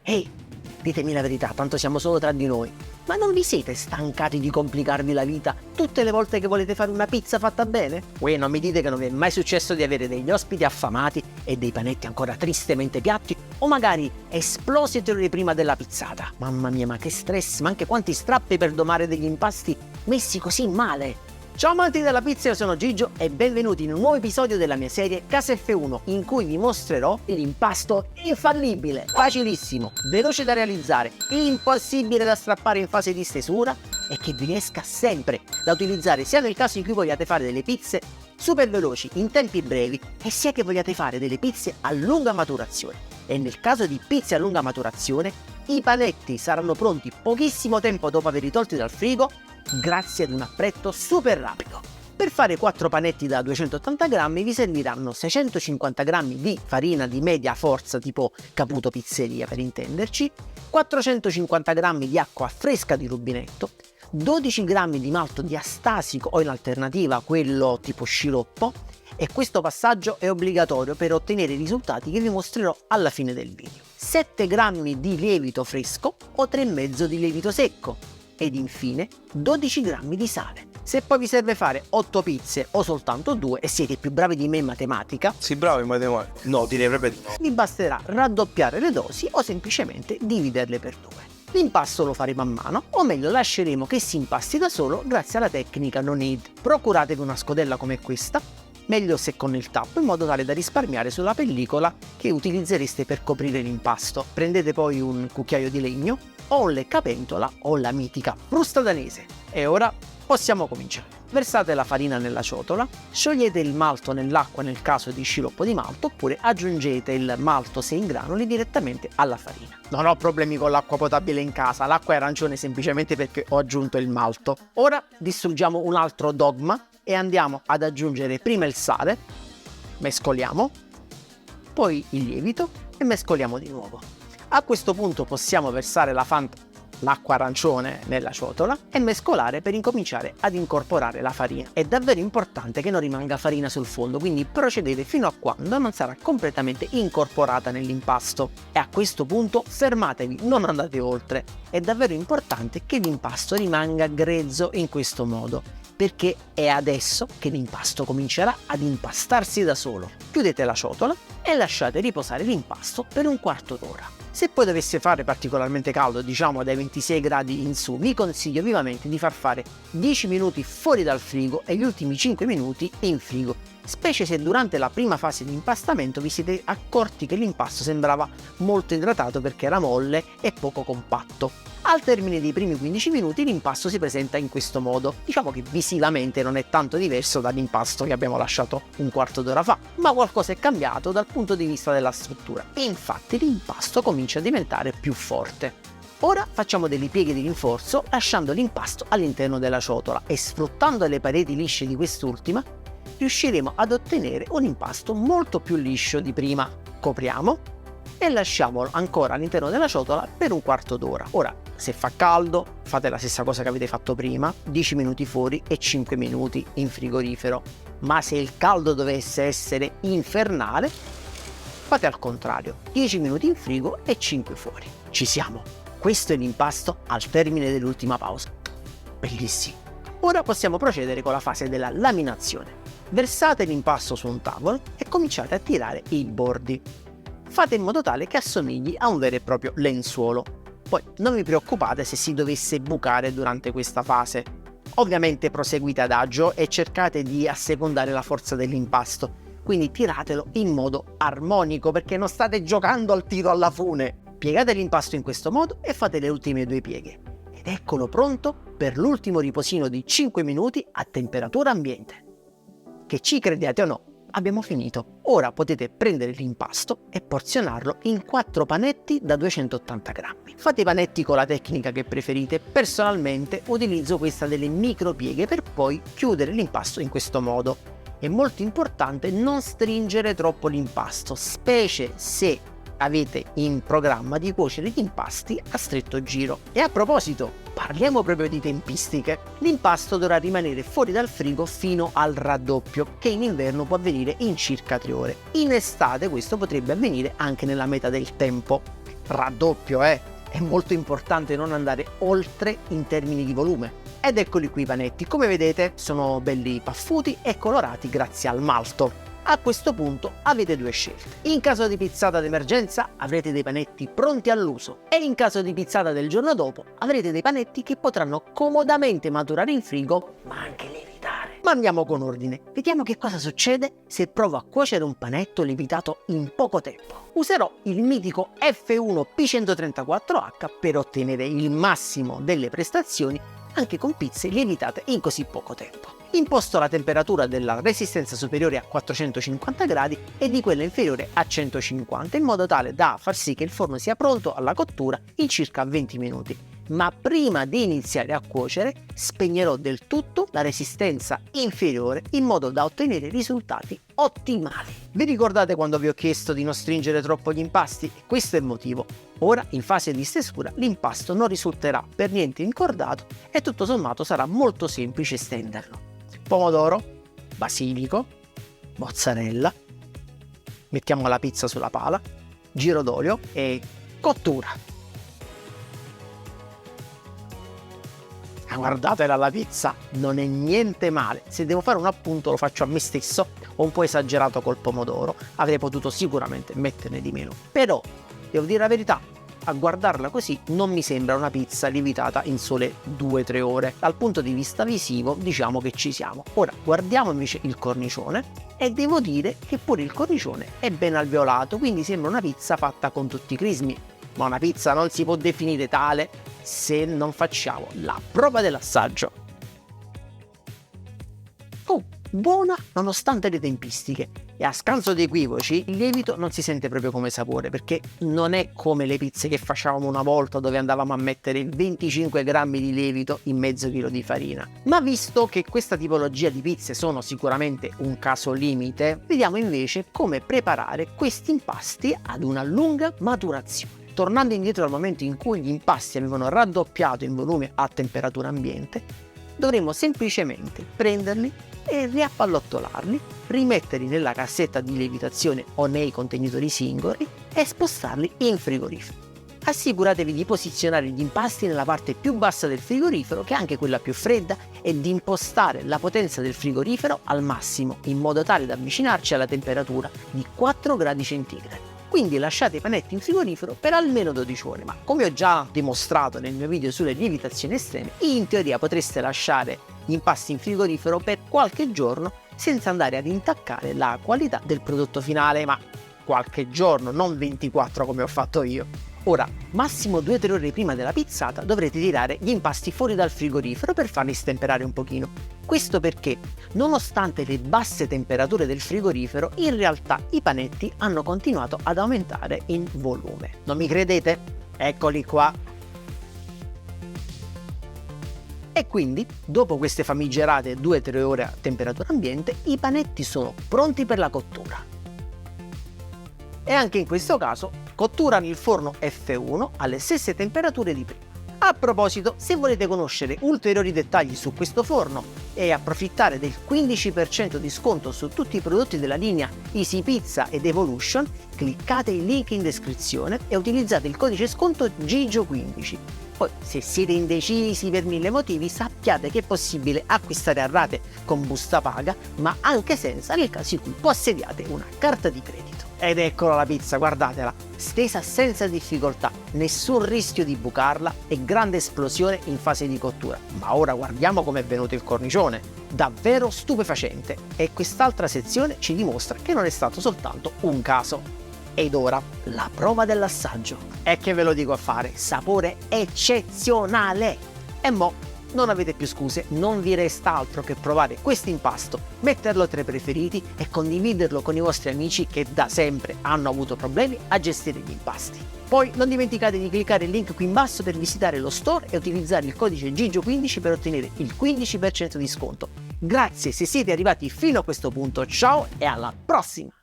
Ehi, ditemi la verità, tanto siamo solo tra di noi. Ma non vi siete stancati di complicarvi la vita tutte le volte che volete fare una pizza fatta bene? Non mi dite che non vi è mai successo di avere degli ospiti affamati e dei panetti ancora tristemente piatti, o magari esplosi 3 ore prima della pizzata. Mamma mia, ma che stress, ma anche quanti strappi per domare degli impasti messi così male. Ciao amanti della pizza, io sono Gigio e benvenuti in un nuovo episodio della mia serie Casa F1, in cui vi mostrerò l'impasto infallibile, facilissimo, veloce da realizzare, impossibile da strappare in fase di stesura e che vi riesca sempre da utilizzare sia nel caso in cui vogliate fare delle pizze super veloci in tempi brevi e sia che vogliate fare delle pizze a lunga maturazione. E nel caso di pizze a lunga maturazione, i panetti saranno pronti pochissimo tempo dopo averli tolti dal frigo grazie ad un appretto super rapido. Per fare 4 panetti da 280 grammi vi serviranno 650 grammi di farina di media forza tipo Caputo Pizzeria per intenderci, 450 grammi di acqua fresca di rubinetto, 12 grammi di malto di astasico o in alternativa quello tipo sciroppo, e questo passaggio è obbligatorio per ottenere i risultati che vi mostrerò alla fine del video. 7 grammi di lievito fresco o 3,5 di lievito secco ed infine 12 grammi di sale. Se poi vi serve fare 8 pizze o soltanto 2 e siete più bravi di me in matematica, Sì, bravo in matematica. No, direi proprio di no. vi basterà raddoppiare le dosi o semplicemente dividerle per 2. L'impasto lo faremo a mano, o meglio lasceremo che si impasti da solo grazie alla tecnica no knead. Procuratevi una scodella come questa, meglio se con il tappo, in modo tale da risparmiare sulla pellicola che utilizzereste per coprire l'impasto. Prendete poi un cucchiaio di legno o un leccapentola o la mitica frusta danese. E ora possiamo cominciare. Versate la farina nella ciotola, sciogliete il malto nell'acqua nel caso di sciroppo di malto, oppure aggiungete il malto se in granuli direttamente alla farina. Non ho problemi con l'acqua potabile in casa, l'acqua è arancione semplicemente perché ho aggiunto il malto. Ora distruggiamo un altro dogma e andiamo ad aggiungere prima il sale, mescoliamo, poi il lievito e mescoliamo di nuovo. A questo punto possiamo versare l'acqua arancione nella ciotola e mescolare per incominciare ad incorporare la farina. È davvero importante che non rimanga farina sul fondo, quindi procedete fino a quando non sarà completamente incorporata nell'impasto. E a questo punto fermatevi, non andate oltre. È davvero importante che l'impasto rimanga grezzo in questo modo, perché è adesso che l'impasto comincerà ad impastarsi da solo. Chiudete la ciotola e lasciate riposare l'impasto per un quarto d'ora. Se poi dovesse fare particolarmente caldo, diciamo dai 26 gradi in su, vi consiglio vivamente di far fare 10 minuti fuori dal frigo e gli ultimi 5 minuti in frigo, specie se durante la prima fase di impastamento vi siete accorti che l'impasto sembrava molto idratato perché era molle e poco compatto. Al termine dei primi 15 minuti l'impasto si presenta in questo modo. Diciamo che visivamente non è tanto diverso dall'impasto che abbiamo lasciato un quarto d'ora fa, ma qualcosa è cambiato dal punto di vista della struttura e infatti l'impasto comincia a diventare più forte. Ora facciamo delle pieghe di rinforzo lasciando l'impasto all'interno della ciotola e sfruttando le pareti lisce di quest'ultima riusciremo ad ottenere un impasto molto più liscio di prima. Copriamo e lasciamolo ancora all'interno della ciotola per un quarto d'ora. Ora, se fa caldo, fate la stessa cosa che avete fatto prima, 10 minuti fuori e 5 minuti in frigorifero. Ma se il caldo dovesse essere infernale, fate al contrario, 10 minuti in frigo e 5 fuori. Ci siamo! Questo è l'impasto al termine dell'ultima pausa. Bellissimo! Ora possiamo procedere con la fase della laminazione. Versate l'impasto su un tavolo e cominciate a tirare i bordi. Fate in modo tale che assomigli a un vero e proprio lenzuolo. Poi non vi preoccupate se si dovesse bucare durante questa fase. Ovviamente proseguite adagio e cercate di assecondare la forza dell'impasto, quindi tiratelo in modo armonico perché non state giocando al tiro alla fune. Piegate l'impasto in questo modo e fate le ultime 2 pieghe. Ed eccolo pronto per l'ultimo riposino di 5 minuti a temperatura ambiente. Che ci crediate o no, abbiamo finito. Ora potete prendere l'impasto e porzionarlo in 4 panetti da 280 grammi. Fate i panetti con la tecnica che preferite, personalmente utilizzo questa delle micro pieghe per poi chiudere l'impasto in questo modo. È molto importante non stringere troppo l'impasto, specie se avete in programma di cuocere gli impasti a stretto giro. E a proposito, parliamo proprio di tempistiche. L'impasto dovrà rimanere fuori dal frigo fino al raddoppio, che in inverno può avvenire in circa 3 ore. In estate questo potrebbe avvenire anche nella metà del tempo. raddoppio, È molto importante non andare oltre in termini di volume. Ed eccoli qui i panetti, come vedete sono belli paffuti e colorati grazie al malto. A questo punto avete due scelte. In caso di pizzata d'emergenza avrete dei panetti pronti all'uso e in caso di pizzata del giorno dopo avrete dei panetti che potranno comodamente maturare in frigo ma anche lievitare. Ma andiamo con ordine. Vediamo che cosa succede se provo a cuocere un panetto lievitato in poco tempo. Userò il mitico F1 P134H per ottenere il massimo delle prestazioni anche con pizze lievitate in così poco tempo. Imposto la temperatura della resistenza superiore a 450 gradi e di quella inferiore a 150 in modo tale da far sì che il forno sia pronto alla cottura in circa 20 minuti. Ma prima di iniziare a cuocere spegnerò del tutto la resistenza inferiore in modo da ottenere risultati ottimali. Vi ricordate quando vi ho chiesto di non stringere troppo gli impasti? Questo è il motivo. Ora, in fase di stesura, l'impasto non risulterà per niente incordato e tutto sommato sarà molto semplice stenderlo. Pomodoro, basilico, mozzarella, mettiamo la pizza sulla pala, giro d'olio e cottura. Guardatela la pizza, non è niente male. Se devo fare un appunto lo faccio a me stesso, ho un po' esagerato col pomodoro, avrei potuto sicuramente metterne di meno. Però, devo dire la verità, a guardarla così non mi sembra una pizza lievitata in sole 2-3 ore. Dal punto di vista visivo diciamo che ci siamo. Ora guardiamo invece il cornicione e devo dire che pure il cornicione è ben alveolato, quindi sembra una pizza fatta con tutti i crismi. Ma una pizza non si può definire tale se non facciamo la prova dell'assaggio. Buona nonostante le tempistiche e a scanso di equivoci il lievito non si sente proprio come sapore perché non è come le pizze che facevamo una volta dove andavamo a mettere 25 grammi di lievito in mezzo chilo di farina. Ma visto che questa tipologia di pizze sono sicuramente un caso limite, vediamo invece come preparare questi impasti ad una lunga maturazione. Tornando indietro al momento in cui gli impasti avevano raddoppiato in volume a temperatura ambiente, dovremo semplicemente prenderli e riappallottolarli, rimetterli nella cassetta di lievitazione o nei contenitori singoli e spostarli in frigorifero. Assicuratevi di posizionare gli impasti nella parte più bassa del frigorifero, che è anche quella più fredda, e di impostare la potenza del frigorifero al massimo, in modo tale da avvicinarci alla temperatura di 4 gradi centigradi. Quindi lasciate i panetti in frigorifero per almeno 12 ore, ma come ho già dimostrato nel mio video sulle lievitazioni estreme, in teoria potreste lasciare gli impasti in frigorifero per qualche giorno senza andare ad intaccare la qualità del prodotto finale, ma qualche giorno, non 24 come ho fatto io. Ora, massimo 2-3 ore prima della pizzata dovrete tirare gli impasti fuori dal frigorifero per farli stemperare un pochino. Questo perché, nonostante le basse temperature del frigorifero, in realtà i panetti hanno continuato ad aumentare in volume. Non mi credete? Eccoli qua! E quindi, dopo queste famigerate 2-3 ore a temperatura ambiente, i panetti sono pronti per la cottura. E anche in questo caso cottura nel forno F1 alle stesse temperature di prima. A proposito, se volete conoscere ulteriori dettagli su questo forno e approfittare del 15% di sconto su tutti i prodotti della linea Easy Pizza ed Evolution, cliccate il link in descrizione e utilizzate il codice sconto GIGIO15. Poi, se siete indecisi per 1000 motivi, sappiate che è possibile acquistare a rate con busta paga, ma anche senza, nel caso in cui possediate una carta di credito. Ed eccola la pizza, guardatela, stesa senza difficoltà, nessun rischio di bucarla e grande esplosione in fase di cottura. Ma ora guardiamo com'è venuto il cornicione, davvero stupefacente, e quest'altra sezione ci dimostra che non è stato soltanto un caso. Ed ora la prova dell'assaggio. E che ve lo dico a fare, sapore eccezionale! E mo' non avete più scuse, non vi resta altro che provare questo impasto, metterlo tra i preferiti e condividerlo con i vostri amici che da sempre hanno avuto problemi a gestire gli impasti. Poi non dimenticate di cliccare il link qui in basso per visitare lo store e utilizzare il codice GIGIO15 per ottenere il 15% di sconto. Grazie se siete arrivati fino a questo punto, ciao e alla prossima!